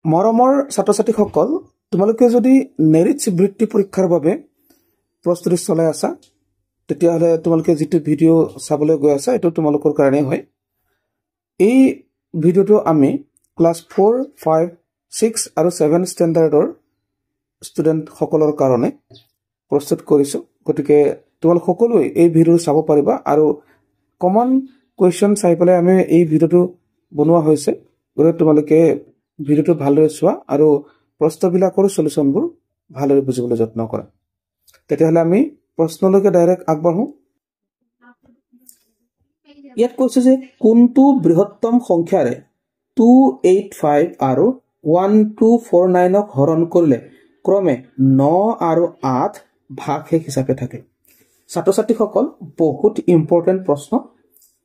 মৰমৰ ছাত্ৰ-ছাত্ৰীসকল তোমালোকে যদি নেৰিট বৃত্তি পৰীক্ষাৰ বাবে প্ৰস্তুতি চলাই আছা তেতিয়াহলে তোমালোকে যেটো ভিডিও চাবলৈ গৈ আছা এটো তোমালোকৰ কাৰণে হয় এই ভিডিওটো আমি ক্লাস 4 5 6 আৰু 7 ষ্টেণ্ডাৰ্ডৰ ষ্টুডেন্ট সকলৰ কাৰণে প্ৰস্তুত কৰিছো গতিকে তোমালোক সকলোৱে এই ভিডিও চাব পাৰিবা আৰু কমন কোৱেশ্চন চাই পেলাই আমি এই ভিডিওটো বনোৱা হৈছে গতিকে তোমালোকে ভিডিওটো ভালদৰে চোৱা আৰু প্ৰশ্নবিলাকৰ সলিউশনবোৰ ভালদৰে বুজিবলৈ যত্ন কৰা তেতিয়াহলে আমি প্ৰশ্নলৈকে ডাইৰেক্ট আগবাঢ়ো ইয়াত কৈছে যে কোনটো বৃহত্তম সংখ্যাৰে 285 আৰু 1249 ক হৰণ কৰিলে ক্ৰমে 9 আৰু 8 ভাগশেষ হিচাপে থাকে ছাত্ৰ-ছাত্ৰীসকল বহুত ইম্পৰ্টেন্ট প্ৰশ্ন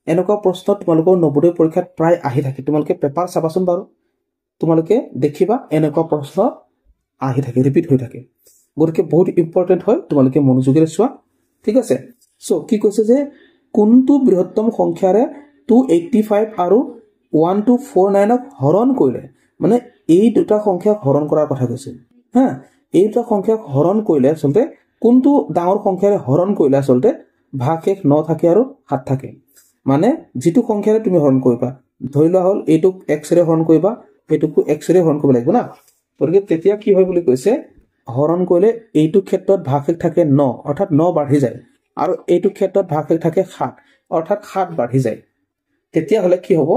এনেকুৱা প্ৰশ্ন তোমালোকৰ নৱোদয় পৰীক্ষাত প্ৰায় আহি থাকে তোমালোকে পেপাৰ চাবাচোন বাৰু তোমালোকে দেখিবা এনেকুৱা প্ৰশ্ন আহি থাকে ৰিপিট হৈ থাকে গতিকে বহুত ইম্পৰ্টেন্ট হয় তোমালোকে মনোযোগেৰে চোৱা ঠিক আছে সো কি কৈছে যে কোনটো বৃহত্তম সংখ্যাৰে 285 আৰু 1249 ক হৰণ কৰিলে মানে এই দুটা সংখ্যাক হৰণ কৰাৰ কথা কৈছে হা এই দুটা সংখ্যাক হৰণ কৰিলে আসলতে কোনটো ডাঙৰ সংখ্যাৰে হৰণ কৰিলে আসলতে ভাগশেষ 9 থাকে আৰু 7 থাকে মানে যেটো সংখ্যাৰে তুমি হৰণ কৰিবা ধৰিলা হল এইটো x ৰে হৰণ কৰিবা এটুকু x ৰে হৰণ কৰিব লাগিব না গতিকে তেতিয়া কি হয় বুলি কৈছে হৰণ কৰিলে এইটো ক্ষেত্ৰত ভাগশেষ থাকে 9 অৰ্থাৎ 9 বাঢ়ি যায় আৰু এইটো ক্ষেত্ৰত ভাগশেষ থাকে 7 অৰ্থাৎ 7 বাঢ়ি যায় তেতিয়া হলে কি হ'ব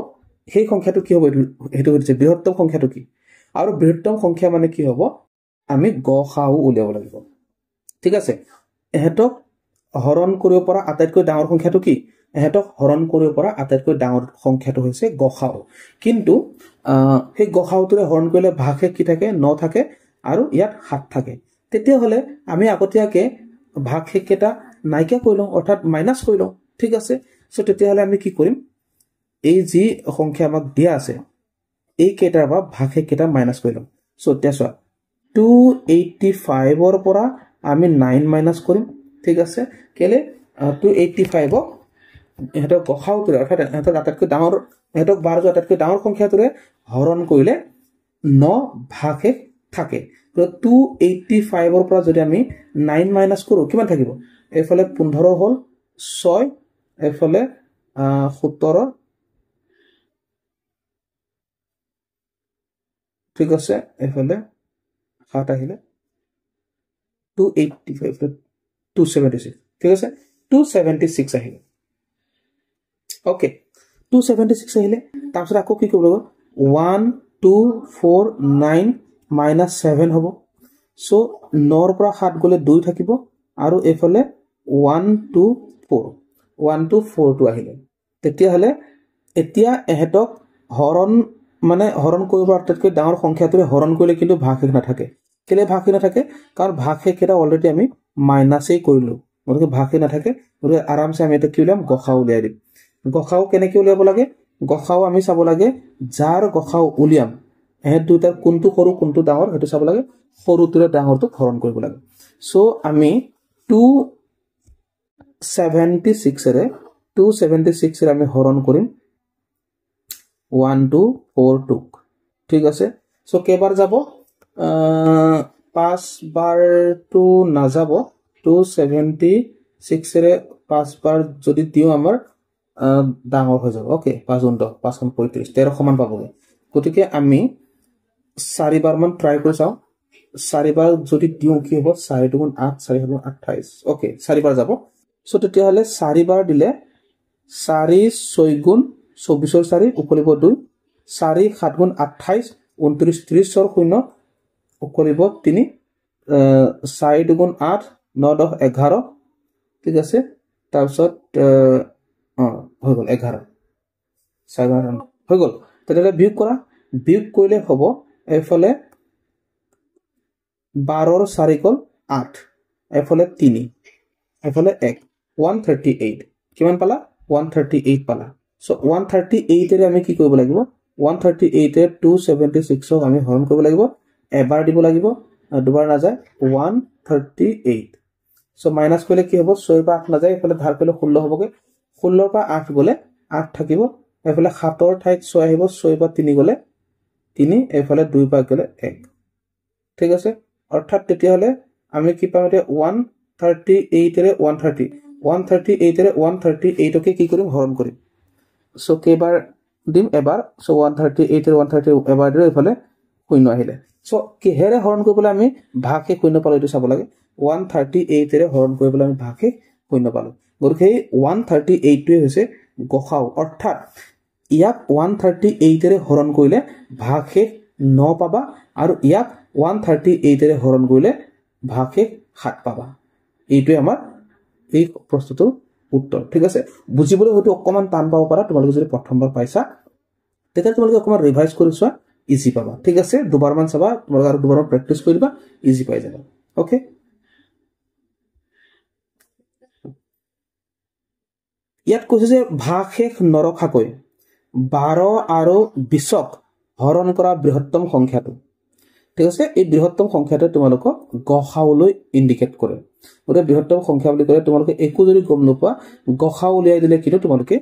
সেই সংখ্যাটো কি হ'ব এটো হৈছে বৃহত্তম সংখ্যাটো কি আৰু বৃহত্তম সংখ্যা মানে কি হ'ব আমি গসাউ উলিয়াব লাগিব ঠিক আছে এহেতক হৰণ কৰিব পৰা আটাইতকৈ ডাঙৰ সংখ্যাটো কি এহেতক হৰণ কৰিব পৰা আটাইতকৈ ডাঙৰ সংখ্যাটো হৈছে গসাউ কিন্তু সেই গসাউটোৰে হৰণ কৰিলে ভাগশেষ কি থাকে 9 থাকে আৰু ইয়াত 7 থাকে তেতিয়া হলে আমি আগতীয়াকে ভাগশেষ কেটা নাইকিয়া কৰি লওঁ অৰ্থাৎ মাইনাস কৰি লওঁ ঠিক আছে সো তেতিয়া হলে আমি কি কৰিম এই যি সংখ্যা আমাক দিয়া আছে এই কেটাৰ পৰা ভাগশেষ কেটা মাইনাস কৰি লওঁ সো এতিয়া চোৱা 285 ৰ পৰা আমি 9 মাইনাস কৰিম ঠিক আছে কেলে 285 ক এহেতক গসাউটোৰে অৰ্থাৎ এহেতক আটাইতকৈ ডাঙৰ এহেতক 12 আটাইতকৈ ডাঙৰ সংখ্যাটোৰে হৰণ কৰিলে 9 ভাগশেষ থাকে তো 285 ৰ পৰা যদি আমি 9 মাইনাস কৰো কিমান থাকিব এফালে 15 হল 6 এফালে 17 ঠিক আছে এফালে 7 আহিলে 285 276 ঠিক আছে 276 আহিলে ওকে 276 আহিলে তাৰপিছত আকৌ কি কৰিব 1249 7 হ'ব সো 9 ৰ পৰা 7 গলে 2 থাকিব আৰু এফালে 124 আহিলে তেতিয়া হলে এতিয়া এহেতক হৰণ মানে হৰণ কৰিব আটাইতকৈ ডাঙৰ সংখ্যাটোৰে হৰণ কৰিলে কিন্তু ভাগশেষ নাথাকে কেলে ভাগশেষ নাথাকে কাৰণ ভাগশেষ এটা অলৰেডি আমি মাইনাসেই কৰিলো গতিকে ভাগশেষ নাথাকে গতিকে আৰামছে আমি এটা কি উলিয়াম গসাউ উলিয়াই দিম গসাউ কেনেকৈ উলিয়াব লাগে গসাউ আমি চাব লাগে যাৰ গসাউ উলিয়াম এহেত দুটাৰ কোনটো সৰু কোনটো ডাঙৰ হেতু চাব লাগে সৰুটোৰে ডাঙৰটো হৰণ কৰিব লাগে সো আমি 276 ৰে আমি হৰণ কৰিম 1242 ঠিক আছে সো কেবাৰ যাব 5 বাৰ টু নাযাব 276 ৰে 5 বাৰ যদি দিও আমাৰ ডাঙৰ হৈ যাব ওকে 5 গুণ 10 5 গুণ 35 13 সমান পাবগে গতিকে আমি 4 বাৰ মান ট্ৰাই কৰি চাও 4 বাৰ যদি দিও কি হ'ব 4 গুণ 8 4 গুণ 28 ওকে 4 বাৰ যাব সো তেতিয়া হলে 4 বাৰ দিলে 4 6 গুণ 24 ৰ 4 উকলিব 2 4 7 গুণ 28 29 30 ৰ 0 উকলিব 3 4 গুণ 8 9 10 11 ঠিক আছে তাৰপিছত হৈ গল 11 7 হৈ গল তেতিয়া বিয়োগ কৰা বিয়োগ কৰিলে হ'ব এফালে 12 ৰ 4 গল 8 এফালে 3 এফালে 1 138 কিমান পালা 138 পালা সো 138 ৰে আমি কি কৰিব লাগিব 138 ৰে 276 ক আমি হৰণ কৰিব লাগিব এবাৰ দিব লাগিব দুবাৰ না যায় 138 সো মাইনাস কৰিলে কি হ'ব 6 বা 8 না যায় এফালে ধাৰ কৰিলে 16 হ'বগে 16 পৰা 8 গলে 8 থাকিব এফালে 7 ৰ ঠাইত 6 আহিব 6 বা 3 গলে 3 এফালে 2 পাই গলে 1 ঠিক আছে অর্থাৎ তেতিয়া হলে আমি কি পাম এটা 138 এৰে 130 138 এৰে 138 কে কি কৰিম হৰণ কৰিম সো কেবাৰ দিম এবাৰ সো 138 এৰে 130 এবাৰ দিলে এফালে শূন্য আহিলে সো কিহেৰে হৰণ কৰিবলৈ আমি ভাগে শূন্য পালো এটো চাব লাগে 138 এৰে হৰণ কৰিবলৈ আমি ভাগে শূন্য পালো গতিকে 138 টোৱে হৈছে গসাউ অৰ্থাৎ ইয়াক 138 এৰে হৰণ কৰিলে ভাগে 9 পাবা আৰু ইয়াক 138 এৰে হৰণ কৰিলে ভাগে 7 পাবা এইটোৱে আমাৰ এই প্ৰশ্নটোৰ উত্তৰ ঠিক আছে বুজিবলৈ হয়তো অকমান টান পাব পাৰা তোমালোকে যদি প্ৰথমবাৰ পাইছা তেতিয়া তোমালোকে অকমান ৰিভাইজ কৰি চোৱা ইজি পাবা ঠিক আছে দুবাৰ মান চাবা তোমালোকে আৰু দুবাৰ প্ৰেক্টিস কৰিবা ইজি পাই যাবা ওকে ইয়াত কৈছে যে ভাগশেষ নৰখাকৈ 12 আৰু 20ক হৰণ কৰা বৃহত্তম সংখ্যাটো ঠিক আছে এই বৃহত্তম সংখ্যাটো তোমালোক গসাউলৈ ইন্ডিকেট কৰে ওটা বৃহত্তম সংখ্যা বুলি কলে তোমালোকে একো যদি গম নোপোৱা গসাউ উলিয়াই দিলে কিন্তু তোমালোকে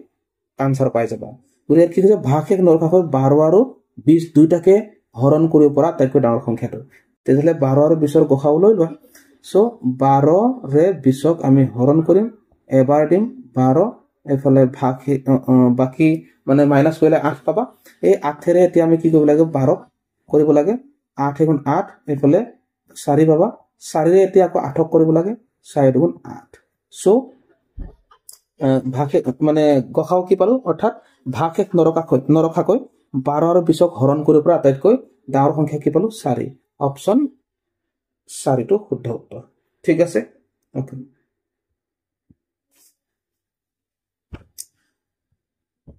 আনসাৰ পাই যাবা গতিকে কি হৈছে ভাগশেষ নৰখাকৈ 12 আৰু 20 দুইটাকে হৰণ কৰিব পৰা তাইকৈ ডাঙৰ সংখ্যাটো তেতিয়াহলে 12 আৰু 20ৰ গসাউ লৈ লোৱা সো 12 ৰে 20ক আমি হৰণ কৰিম এবাৰ দিম 12 এফালে ভাগ বাকি মানে মাইনাস কৰিলে 8 পাবা এই 8 ৰে এতিয়া আমি কি কৰিব লাগে 12 কৰিব লাগে 8 গুণ 8 এফালে 4 পাবা 4 ৰে এতিয়া আকৌ 8 কৰিব লাগে 4 গুণ 8 সো ভাগে মানে গসাউ কি পালো অৰ্থাৎ ভাগশেষ নৰখাকৈ 12 আৰু 20ক হৰণ কৰিব পৰা আটাইতকৈ ডাঙৰ সংখ্যা কি পালো 4 অপচন 4 টো শুদ্ধ উত্তৰ ঠিক আছে ওকে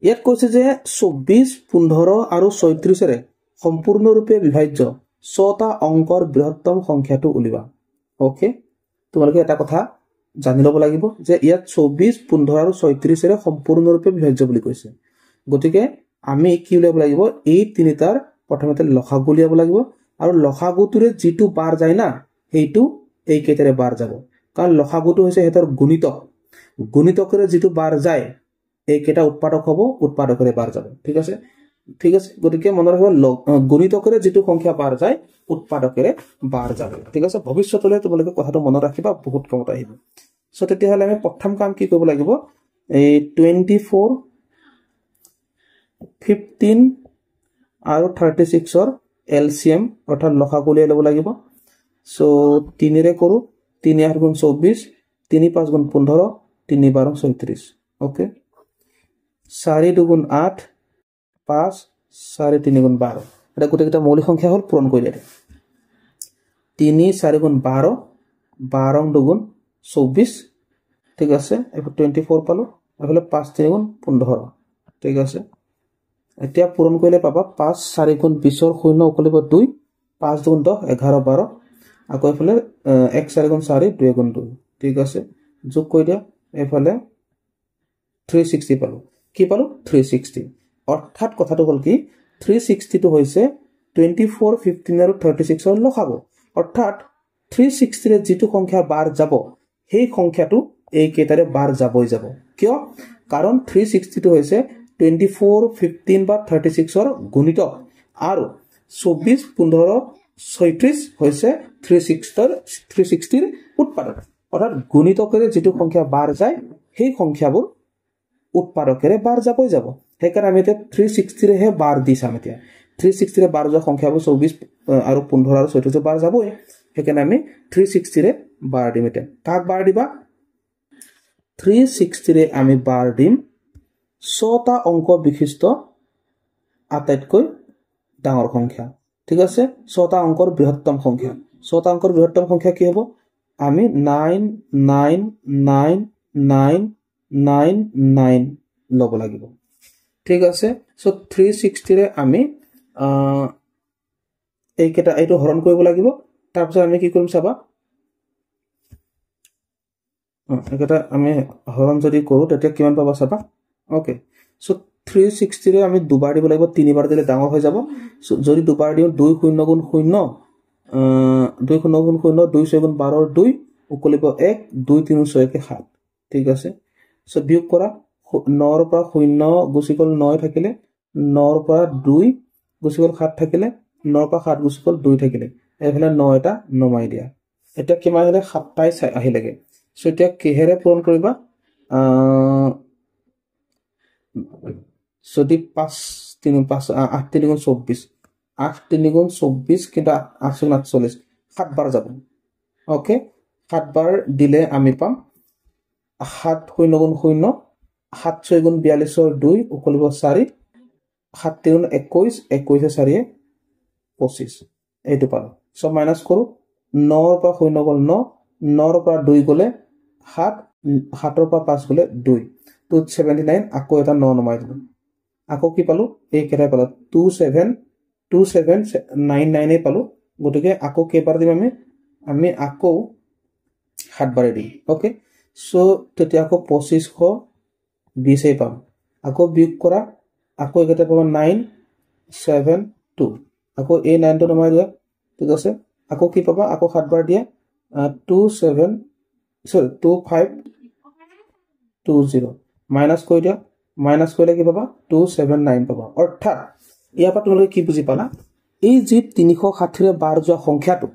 ইয়াত কৈছে যে 24 15 আৰু 36 ৰে সম্পূৰ্ণৰূপে বিভাজ্য 6টা অংকৰ বৃহত্তম সংখ্যাটো উলিবা ওকে তোমালোকে এটা কথা জানি লব লাগিব যে ইয়াত 24 15 আৰু 36 ৰে সম্পূৰ্ণৰূপে বিভাজ্য বুলি কৈছে গতিকে আমি কি উলিয়াব লাগিব এই তিনিটাৰ প্ৰথমতে লসাগু উলিয়াব লাগিব আৰু লসাগুটোৰে যেটো বাৰ যায় না হেইটো এই কেইটাৰে বাৰ যাব কাৰণ লসাগুটো হৈছে হেতৰ গুণিতকৰে যেটো বাৰ যায় এই কেটা উৎপাদক হ'ব উৎপাদকৰে বাৰ যাব ঠিক আছে গতিকে মনত ৰাখিব গুণিতকৰে যেটো সংখ্যা বাৰ যায় উৎপাদকৰে বাৰ যাব ঠিক আছে ভৱিষ্যতলৈ তোমালোকে কথাটো মনত ৰাখিবা বহুত কমত আহিব সো তেতিয়া হলে আমি প্ৰথম কাম কি কৰিব লাগিব এই 24 15 আৰু 36 ৰ এলসিএম অৰ্থাৎ লসাগু উলিয়াই লব লাগিব সো 3 ৰে কৰো 3 8 গুণ 24 3 5 গুণ 15 3 12 36 ওকে 4 2 গুণ 8 5 4 3 গুণ 12 এটা গোটেইটা মৌলিক সংখ্যা হল পূৰণ কৰিলে 3 4 গুণ 12 12 2 গুণ 24 ঠিক আছে এফালে 24 পালো এফালে 5 3 গুণ 15 ঠিক আছে এতিয়া পূৰণ কৰিলে পাবা 5 4 গুণ 20 ৰ শূন্য উকলিব 2 5 গুণ 10 11 12 আকৌ এফালে 1 4 গুণ 4 2 গুণ 2 ঠিক আছে যোগ কৰি দিয়া এফালে 360 পালো কি পালো 360 অৰ্থাৎ কথাটো হল কি 360 টো হৈছে 24 15 আৰু 36 ৰ লসাগু অৰ্থাৎ 360 ৰে যেটো সংখ্যা বাৰ যাব সেই সংখ্যাটো এই কেইটাৰে বাৰ যাবই যাব কিয় কাৰণ 360 টো হৈছে 24 15 বা 36 ৰ গুণিতক আৰু 24 15 36 হৈছে 360 ৰ উৎপাদক অৰ্থাৎ গুণিতকৰে যেটো সংখ্যা বাৰ যায় সেই সংখ্যাবোৰ উৎপাদকৰে বাৰ যাবই যাব হেকাৰণে আমি তে 360 ৰে হে বাৰ দিছাম এতিয়া 360 ৰে বাৰ যোৱা সংখ্যাবোৰ 24 আৰু 15 আৰু 36 বাৰ যাবই হেকাৰণে আমি 360 ৰে বাৰ দিম এতিয়া কাক বাৰ দিবা 360 ৰে আমি বাৰ দিম 6টা অংক বিশিষ্ট আটাইতকৈ ডাঙৰ সংখ্যা ঠিক আছে 6টা অংকৰ বৃহত্তম সংখ্যা 6টা অংকৰ বৃহত্তম সংখ্যা কি হ'ব আমি 99999 লব লাগিব ঠিক আছে সো 360 ৰে আমি এই কেটা এইটো হৰণ কৰিব লাগিব তাৰ পিছত আমি কি কৰিম চাবা এটা আমি হৰণ যদি কৰো তেতিয়া কিমান পাবা চাবা ওকে সো 360 ৰে আমি দুবাৰ দিব লাগিব তিনিবাৰ দিলে ডাঙৰ হৈ যাব যদি দুবাৰ দিও 2 0 গুণ 0 2 0 গুণ 0 2 6 গুণ 12 2 উকলিব 1 2 3 6 কে 7 ঠিক আছে সো বিয়োগ কৰা 9 ৰ পৰা 0 গুছি গল 9 থাকিলে 9 ৰ পৰা 2 গুচি গ'ল 7 থাকিলে 9 পৰা 7 গুচি গ'ল 2 থাকিলে এইফালে 9 এটা নমাই দিয়া এটা কিমান আহিলে 27 আহিলেগে সো এতিয়া কিহেৰে পূৰণ কৰিবা যদি 5 3 5 8 3 গুণ 24 8 3 গুণ 24 কিন্তু 8 গুণ 48 7 বাৰ যাব ওকে 7 বাৰ দিলে আমি পাম 7 0 গুণ 0 7 6 গুণ 42 ৰ 2 উকলিব 4 7 3 21 21 4 25 এইটো পালো সব মাইনাস কৰো 9 ৰ পৰা 0 গ'ল 9 9 ৰ পৰা 2 গ'লে 7 7 ৰ পৰা 5 গ'লে 2 279 আকৌ এটা 9 নমাই দিলো আকৌ কি পালো এই কেটাই পালো 2799 এ পালো গতিকে আকৌ কেইবাৰ দিম আমি আকৌ 7 বাৰে দিম ওকে সো তেতিয়া আকৌ 2520 এ পাম আকৌ বিয়োগ কৰা আকৌ এটা পাব 972 আকৌ এই 9 টো নমাই দিয়া ঠিক আছে আকৌ কি পাবা আকৌ 7 বাৰ দিয়া 2520 মাইনাস কৰি দিয়া মাইনাস কৰিলে কি পাবা 279 পাবা অৰ্থাৎ ইয়াৰ পৰা তোমালোকে কি বুজি পালা এই যি 360 ৰে বাৰ যোৱা সংখ্যাটো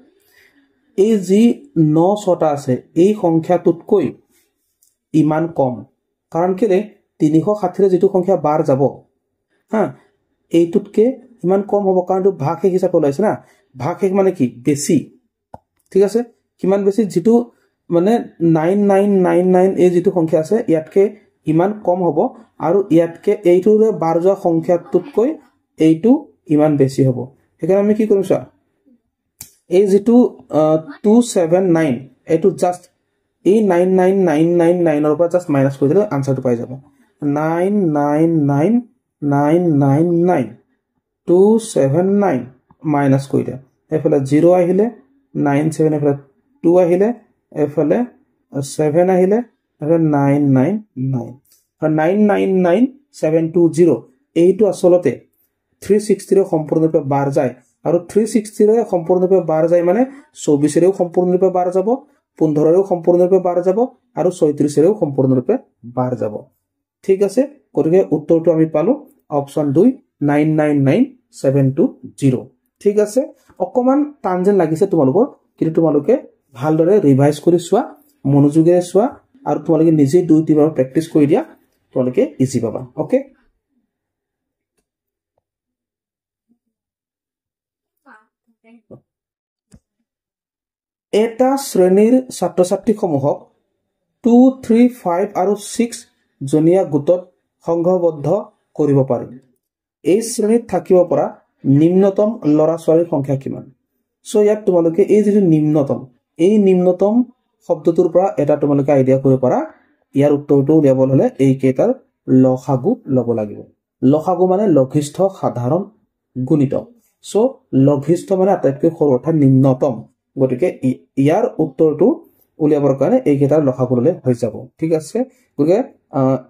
এই যি 9 ছটা আছে এই সংখ্যাটোতকৈ ইমান কম কাৰণ কেলে 360 ৰে যেটো সংখ্যা বাৰ যাব হা এইটোতকে ইমান কম হ'ব কাৰণ তো ভাগশেষ হিচাপে ওলাইছে না ভাগশেষ মানে কি বেছি ঠিক আছে কিমান বেছি যেটো মানে 9999 এই যেটো সংখ্যা আছে ইয়াতকে ইমান কম হ'ব আৰু ইয়াতকে এইটোৰে বাৰ যোৱা সংখ্যাটোতকৈ এইটো ইমান বেছি হ'ব সেইকাৰণে আমি কি কৰিম চা এই যেটো 279 এইটো জাস্ট এই 99999 ৰ পৰা জাস্ট মাইনাস কৰি দিলে আনসাৰটো পাই যাব 999999 279 মাইনাস কৰি দিয়া এফালে 0 আহিলে 97 এফালে 2 আহিলে এফালে 7 আহিলে এফালে 999 আৰু 999720 এইটো আসলতে 360 ৰে সম্পূৰ্ণৰূপে বাৰ যায় আৰু 360 ৰে সম্পূৰ্ণৰূপে বাৰ যায় মানে 24 ৰেও সম্পূৰ্ণৰূপে বাৰ যাব 15 ৰেও সম্পূৰ্ণৰূপে বাৰ যাব আৰু 36 ৰেও সম্পূৰ্ণৰূপে বাৰ যাব ঠিক আছে গতিকে উত্তৰটো আমি পালো অপচন 2 999720 ঠিক আছে অকমান টানজেন লাগিছে তোমালোকৰ কিন্তু তোমালোকে ভালদৰে ৰিভাইজ কৰি চোৱা মনোযোগেৰে চোৱা আৰু তোমালোকে নিজে 2-3 বাৰ প্ৰেক্টিস কৰি দিয়া তোমালোকে ইজি পাবা ওকে এটা শ্ৰেণীৰ ছাত্ৰ-ছাত্ৰী সমূহক 2 3 5 আৰু 6 জনীয়া গোটত সংঘবদ্ধ কৰিব পাৰি এই শ্ৰেণীত থাকিব পৰা নিম্নতম লৰা ছোৱালীৰ সংখ্যা কিমান সো ইয়াত তোমালোকে এই যে নিম্নতম শব্দটোৰ পৰা এটা তোমালোকে আইডিয়া কৰিব পাৰা ইয়াৰ উত্তৰটো উলিয়াব হলে এই কেইটাৰ লসাগু লব লাগিব লসাগু মানে লঘিষ্ঠ সাধাৰণ গুণিতক সো লঘিষ্ঠ মানে আটাইতকৈ সৰু অৰ্থাৎ নিম্নতম গতিকে ইয়াৰ উত্তৰটো উলিয়াবৰ কাৰণে এই কেইটাৰ লসাগু ললে হৈ যাব ঠিক আছে গতিকে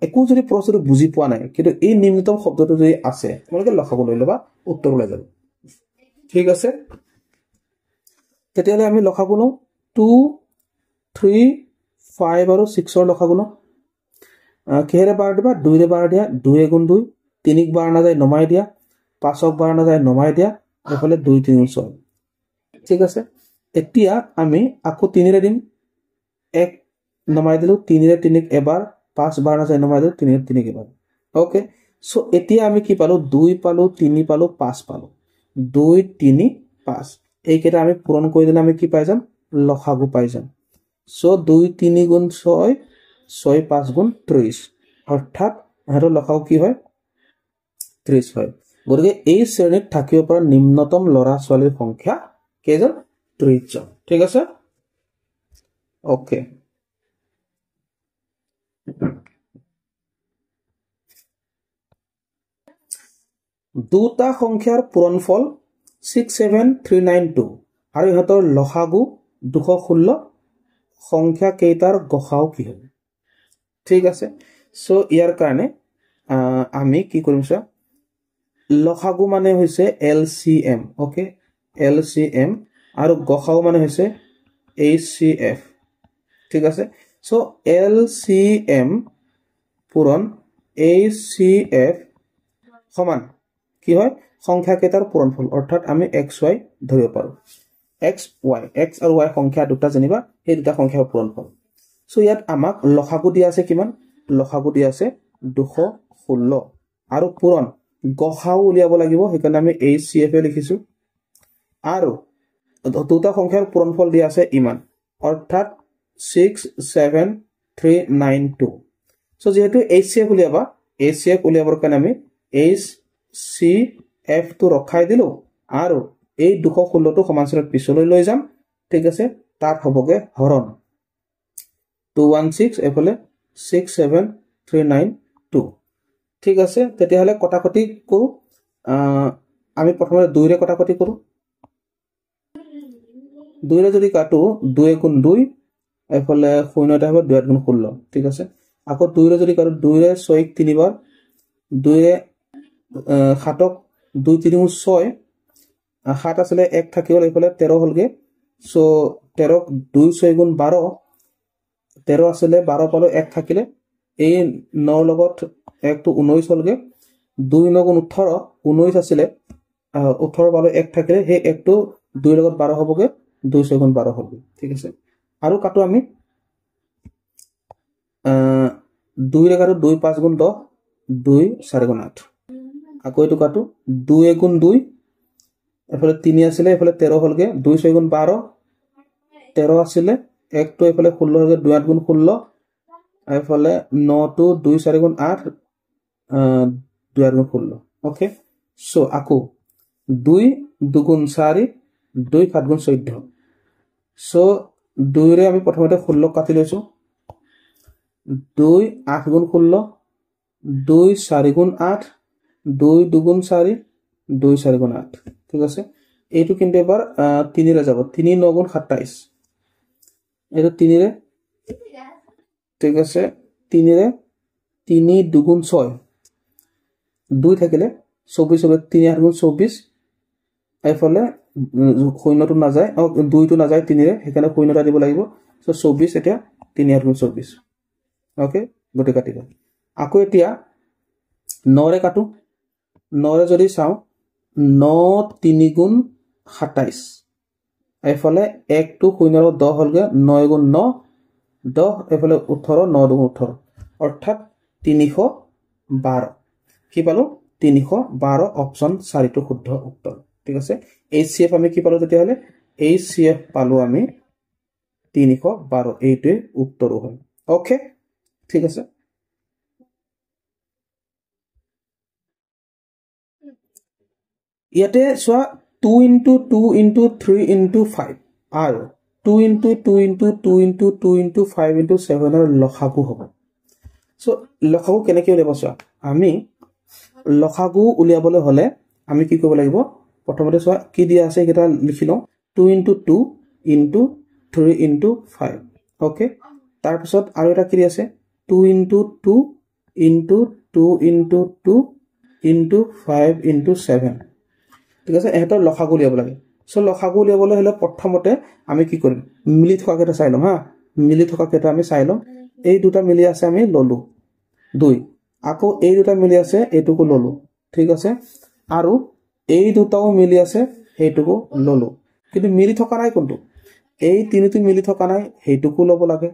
একো যদি প্ৰশ্নটো বুজি পোৱা নাই কিন্তু এই নিম্নতম শব্দটো যদি আছে তোমালোকে লসাগু লৈ লবা উত্তৰ ওলাই যাব ঠিক আছে তেতিয়ালে আমি লসাগু লওঁ 2 3 5 আৰু 6 ৰ লসাগু লওঁ কিহেৰে বাৰ দিবা 2 ৰে বাৰ দিয়া 2 গুণ 2 3 বাৰ না যায় নমাই দিয়া 5 বাৰ না যায় নমাই দিয়া এফালে 2 3 6 ঠিক আছে এতিয়া আমি আকৌ 3 ৰে দিম 1 নমাই দিলো 3 ৰে 3 এবাৰ 5 বাৰ না যায় নমাই দিলো 3 ৰে 3 এবাৰ ওকে সো এতিয়া আমি কি পালো 2 পালো 3 পালো 5 পালো 2 3 5 এই কেটা আমি পূৰণ কৰি দিলে আমি কি পাই যাম লসাগু পাই যাম সো 2 3 গুণ 6 6 5 গুণ 30 অৰ্থাৎ এৰ লসাগু কি হয় 30 হয় গতিকে এই শ্ৰেণীত থাকিব পৰা নিম্নতম লৰা ছোৱালীৰ সংখ্যা কেইজন 30 জন ঠিক আছে ওকে দুটা সংখ্যাৰ পূৰণফল 67392 আৰু ইহঁতৰ লসাগু 216 সংখ্যা কেইটাৰ গসাউ কি হ'ব ঠিক আছে সো ইয়াৰ কাৰণে আমি কি কৰিম সা লসাগু মানে হৈছে LCM ওকে LCM আৰু গসাউ মানে হৈছে HCF ঠিক আছে সো LCM পূৰণ HCF সমান কি হয় সংখ্যা কেইটাৰ পূৰণফল অৰ্থাৎ আমি xy ধৰিব পাৰো x আৰু y সংখ্যা দুটা জানিবা এই দুটা সংখ্যাৰ পূৰণফল সো ইয়াত আমাক লসাগু দিয়া আছে কিমান লসাগু দিয়া আছে 216 আৰু পূৰণ গসাউ উলিয়াব লাগিব সেইকাৰণে আমি HCF লিখিছো আৰু দুটা সংখ্যাৰ পূৰণফল দিয়া আছে ইমান অৰ্থাৎ 67392 সো যেহেতু HCF উলিয়াবৰ কাৰণে আমি HCF টো ৰখাই দিলো আৰু এই 216 টো সমান্তৰাল পিছলৈ লৈ যাম ঠিক আছে তাত হ'বগে হৰণ 216 এফালে 67392 ঠিক আছে তেতিয়া হলে কটাকটি কৰো আমি প্ৰথমে 2 ৰে কটাকটি কৰো 2 ৰে যদি কাটো 2 গুণ 2 এফালে 0 এটা হ'ব 2 গুণ 16 ঠিক আছে আকৌ 2 ৰে যদি কাটো 2 ৰে 6 তিনিবাৰ 2 ৰে 7ক 2 3 গুণ 6 7 আসলে 1 থাকিল এফালে 13 হলগে সো 13ক 2 6 গুণ 12 13 আসলে 12 পালো 1 থাকিলে এই 9 লগত 1 তো 19 হলগে 2 9 গুণ 18 19 আসলে 18 পালো 1 থাকিলে হে 1 তো 2 লগত 12 হবগে 2 6 গুণ 12 হলগে ঠিক আছে আৰু কাটো আমি 2 ৰে কাটো 2 5 গুণ 10 2 4 গুণ 8 আকৌ এটো কাটো 2 গুণ 2 এফালে 3 আসলে এফালে 13 হলগে 2 6 গুণ 12 13 আসলে 1 তো এফালে 16 হলগে 2 8 গুণ 16 এফালে 9 তো 2 4 গুণ 8 2 8 গুণ 16 ওকে সো আকৌ 2 2 গুণ 4 2 7 গুণ 14 সো 2 ৰে আমি প্ৰথমতে 16 কাটি লৈছো 2 8 গুণ 16 2 4 গুণ 8 2 2 গুণ 4 2 4 গুণ 8 ঠিক আছে এইটো কিন্তু এবাৰ 3 ৰে যাব 3 9 গুণ 27 এইটো 3 ৰে ঠিক আছে 3 ৰে 3 2 গুণ 6 2 থাকিলে 24 হবে 3 8 গুণ 24 এফালে শূন্যটো না যায় 2 টো না যায় 3 ৰে হেকানে শূন্যটা দিব লাগিব সো 24 এটা 3 8 গুণ 24 ওকে গটে কাটি গল আকৌ এতিয়া 9 ৰে কাটো 9 ৰে যদি চাও 9 3 গুণ 27 এফালে 1 তো 0 10 হলগে 9 গুণ 9 10 এফালে 18 9 গুণ 18 অৰ্থাৎ 312 কি পালো 312 অপচন 4 টো শুদ্ধ উত্তৰ ঠিক আছে HCF আমি কি পালো তেতিয়া হলে HCF পালো আমি 312 এইটোৱে উত্তৰ হয় ওকে ঠিক আছে ইয়াতে সোয়া 2 into 2 into 3 into 5 আৰু 2 into 2 into 2 into 2 into 5 into 7 ৰ লসাগু হ'ব সো লসাগু কেনেকৈ উলিয়াব সোয়া আমি লসাগু উলিয়াবলৈ হলে আমি কি কৰিব লাগিব প্ৰথমতে সোয়া কি দিয়া আছে এটা লিখি লওঁ 2 into 2 into 3 into 5 ওকে তাৰ পিছত আৰু এটা কি আছে 2 into 2 into 2 into 2 into 5 into 7 ঠিক আছে এটা লসাগু উলিয়াব লাগে সো লসাগু উলিয়াবলৈ হলে প্ৰথমতে আমি কি কৰিম মিলি থকা কেটা চাই লম হা মিলি থকা কেটা আমি চাই লম এই দুটা মিলি আছে আমি ললো 2 আকৌ এই দুটা মিলি আছে এইটুকু ললো ঠিক আছে আৰু এই দুটাও মিলি আছে এইটুকু ললো কিন্তু মিলি থকা নাই কোনটো এই তিনিটো মিলি থকা নাই এইটুকু লব লাগে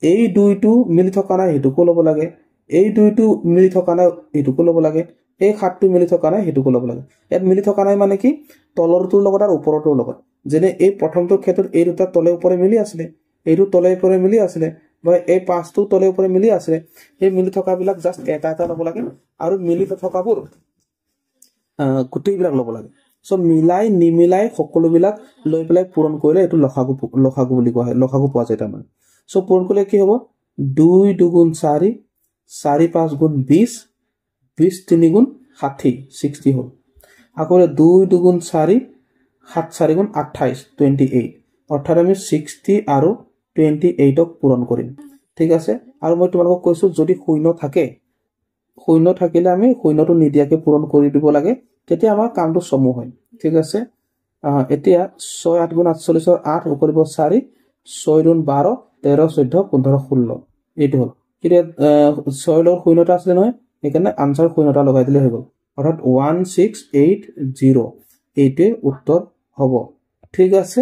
এই দুইটো মিলি থকা নাই এইটুকু লব লাগে এই দুইটো মিলি থকা নাই এইটুকু লব লাগে এই সাতটো মিলি থকা নাই হেতুকো লব লাগে ইয়াত মিলি থকা নাই মানে কি তলৰটোৰ লগত আৰু ওপৰটোৰ লগত যেনে এই প্ৰথমটো ক্ষেত্ৰত এই দুটা তলে ওপৰে মিলি আছিল এইটো তলে ওপৰে মিলি আছিল বা এই পাঁচটো তলে ওপৰে মিলি আছিল এই মিলি থকা বিলাক জাস্ট এটা এটা লব লাগে আৰু মিলি থকাবোৰ গুটেই বিলাক লব লাগে সো মিলাই নিমিলাই সকলো বিলাক লৈ পেলাই পূৰণ কৰিলে এটো লসাগু বুলি কোৱা হয় লসাগু পোৱা যায় তাৰমানে সো পূৰণ কৰিলে কি হ'ব 2 2 গুণ 4 4 5 গুণ 20 20 3 গুণ 60 60 হল আকৌ 2 2 গুণ 4 7 4 গুণ 28 28 অৰ্থাৎ আমি 60 আৰু 28ক পূৰণ কৰিম ঠিক আছে আৰু মই তোমালোকক কৈছো যদি শূন্য থাকে শূন্য থাকিলে আমি শূন্যটো নিদিয়াকে পূৰণ কৰি দিব লাগে তেতিয়া আমাৰ কামটো সমূহ হয় ঠিক আছে এতিয়া 6 8 গুণ 48 ৰ 8 উপৰিব 4 6 গুণ 12 13 14 15 16 এইটো হল এতিয়া 6 ৰ শূন্যটা আছে নহয় এখানে আনসাৰ শূন্যটা লগাই দিলে হৈ গল অৰ্থাৎ 1680 এইটোৱে উত্তৰ হ'ব। ঠিক আছে।